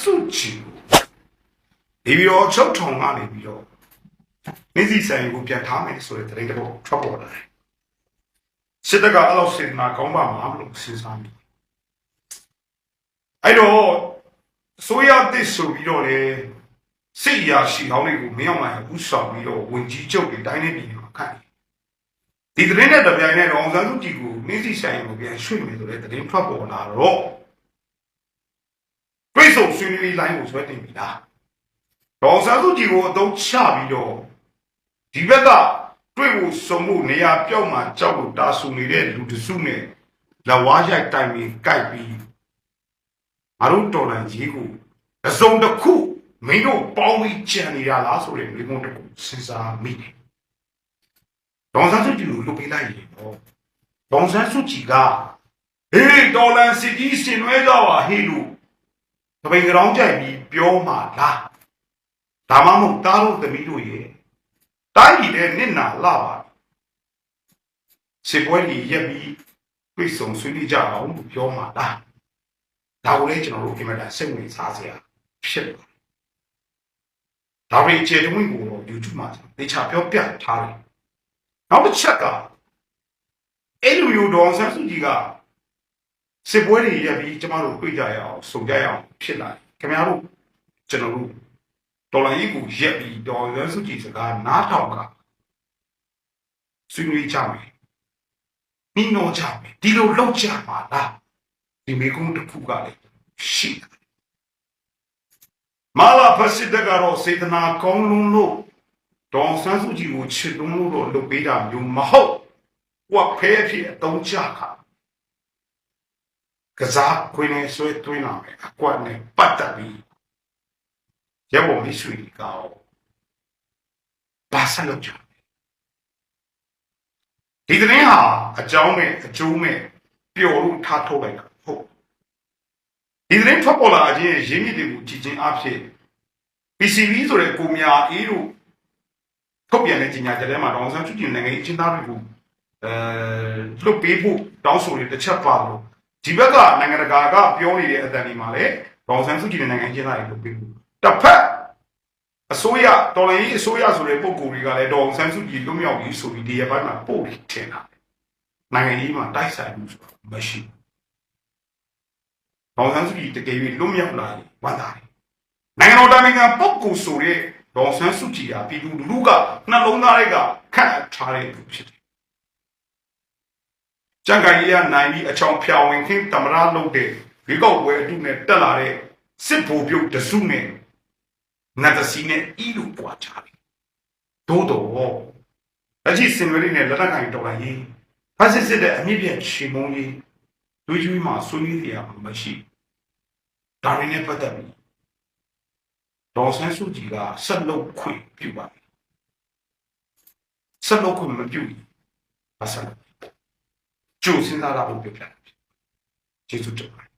စုကြည့်ဒီပြီးတော့ချုပ်ထောင်ကနေပြီးတော့နေစီဆိုင်ကိုပြန်ထားမယ်ဆိုတဲ့တရင်တော့ထွက်ပေါ်လာတယ်စစ်တပ်ကအဲ့လိုစေတနာကောင်းပါမှာမလို့စဉ်းစားမိအဲ့တော့ဆိုရတဲ့ဆိုပြီးတော့လေစစ်ရာရှိဟောင်းတွေကိုမင်းအောင်မှဥဆောင်ပြီးတော့ဝင်ကြီးချုပ်တွေတိုင်းနေပြည်မှာခန့်ဒီတရင်နဲ့တပြိုင်နဲ့တော့အောင်ဆန်းစုကြည်ကိုနေစီဆိုင်ကိုပြန်ရွှေ့မယ်ဆိုတဲ့တရင်ထွက်ပေါ်လာတော့တွေးဆုံဆွေးနွေးလိုင်းကိုဆွဲတင်ပြီလားဒေါ်ဆန်းစုကြည်ကိုအသုံးချပြီးတော့ဒီဘက်ကတွေ့ဖို့စုံမှုနေရာပြောက်မှကြောက်လို့တာဆူနေတဲ့လူတစုနဲ့လက်ဝါးရိုက်တိုင်ပြီးကြိုက်ပြီးငါတို့တော်လန်ကြီးကိုအစုံတစ်ခုမင်းတို့ပေါင်းပြီးကြံနေရလားဆိုတဲ့မိမတစ်ခုစဉ်းစားမိတယ်ဒေါ်ဆန်းစုကြည်ကိုလုပ်ပေးလိုက်ရင်တော့ဒေါ်ဆန်းစုကြည်ကဟေးတော်လန်စစ်ကြီးဆင်နွှဲကြပါဟေးလို့တပိန်ကြောင်ကြိုက်ပြီးပြောမှလားဒါမှမဟုတ်တားလို့သမီးတို့ရဲ့တိုင်းပြည်နဲ့နစ်နာလာပါစစ်ပွဲကြီးရက်ပြီးပြည့်စုံဆွေးနွေးကြအောင်ပြောမှလားဒါကိုလည်းကျွန်တော်တို့ဒီမှာစိတ်ဝင်စားစရာဖြစ်တယ်ဒါပေမဲ့အခြေတဝင်းကိုတော့ YouTube မှာတေချာပြောပြထားတယ်နောက်တစ်ချက်ကအဲ့လိုမျိုးဒေါ်ဆန်းစုကြည်ကစစ်ပွဲတွေရက်ပြီးကျမတို့တွေ့ကြရအောင်စုံကြရအောင်ဖြစ်လာတယ်ခင်ဗျားတို့ကျွန်တော်တို့တော်လိုင်းကြီးကိုရက်ပြီးဒေါ်ဆန်းစုကြည်စကားနားထောင်ကဆွေးနွေးကြမယ်မိနော်ကြမယ်ဒီလိုလောက်ကြပါလားဒီမိကုန်းတစ်ခုကလည်းရှိတယ်မာလာဖစစ်တကတော့စေတနာကောင်းလုံးလို့ဒေါ်ဆန်းစုကြည်ကိုချစ်သွန်းလို့တော့လုပ်ပေးတာမျိုးမဟုတ်ဝက်ဖဲဖြစ်အတုံးချခါကစားခွင်းနဲ့ဆွဲသွင်းလာမယ်အကွက်နဲ့ပတ်သက်ပြီးရဖို့မရှိကောဘာဆက်လုပ်ကြဒီတဲ့င်းဟာအကြောင်းနဲ့အကျိုးနဲ့ပျော်လို့ထားထုတ်လိုက်တာဟုတ်ဒီတဲ့င်းထွက်ပေါ်လာခြင်းရင်းမြစ်တွေကိုကြည်ချင်းအဖြစ် PCB ဆိုတဲ့ကိုမြာအေးတို့ထုတ်ပြန်တဲ့ကြေညာချက်ထဲမှာဒေါအောင်ဆန်းစုကြည်နိုင်ငံရေးအကျဉ်းသားတွေကိုလွတ်ပေးဖို့တောင်းဆိုတဲ့တစ်ချက်ပါလို့ဒီဘက်ကနိုင်ငံတကာကပြောနေတဲ့အတန်ဒီမှာလည်းဒေါအောင်ဆန်းစုကြည်နိုင်ငံရေးအကျဉ်းသားတွေလွတ်ပေးဖို့တစ်ဖက်အစိုးရတော်လိုင်းအစိုးရဆိုတဲ့ပုံကိုယ်တွေကလည်းဒေါအောင်ဆန်းစုကြည်လွတ်မြောက်ရေးဆိုပြီးဒီရပိုင်းမှာပို့ပြီးထင်တာနိုင်ငံရေးမှာတိုက်ဆိုင်မှုဆိုတာမရှိဒေါအောင်ဆန်းစုကြည်တကယ်ပြီးလွတ်မြောက်လာရင်ဝမ်းသာတယ်နိုင်ငံတော်တိုင်ပင်ခံပုဂ္ဂိုလ်ဆိုတဲ့ဒေါအောင်ဆန်းစုကြည်ဟာပြည်သူလူထုကနှလုံးသားတွေကခန့်ထားတဲ့သူဖြစ်တယ်ကြံ့ခိုင်ရေးရနိုင်ပြီးအချောင်ဖြာဝင်ခင်းတမရလုပ်တဲ့ဒီကောက်ပွဲအတုနဲ့တက်လာတဲ့စစ်ဗိုလ်ပြုတ်တစုနဲ့နတ်တစီနဲ့ဤလူပွားချတယ်သို့တော့အကြည့်စင်ဝရီနဲ့လက်နက်ကိုင်တော်လိုင်းရေးဖက်စစ်တဲ့အမြင့်ပြည့်ရှီမုံကြီးလူကြီးမှာဆွေးနွေးတရားမရှိဒါရင်းနဲ့ပတ်သက်ပြီးဒေါ်ဆန်းစုကြည်ကဆက်လုပ်ခွင့်ပြုပါဆက်လုပ်ခွင့်မပြုဘူးဘာဆက်ကျိုးစဉ်းစားတာကိုပြပြကျေးဇူးတင်ပါတယ်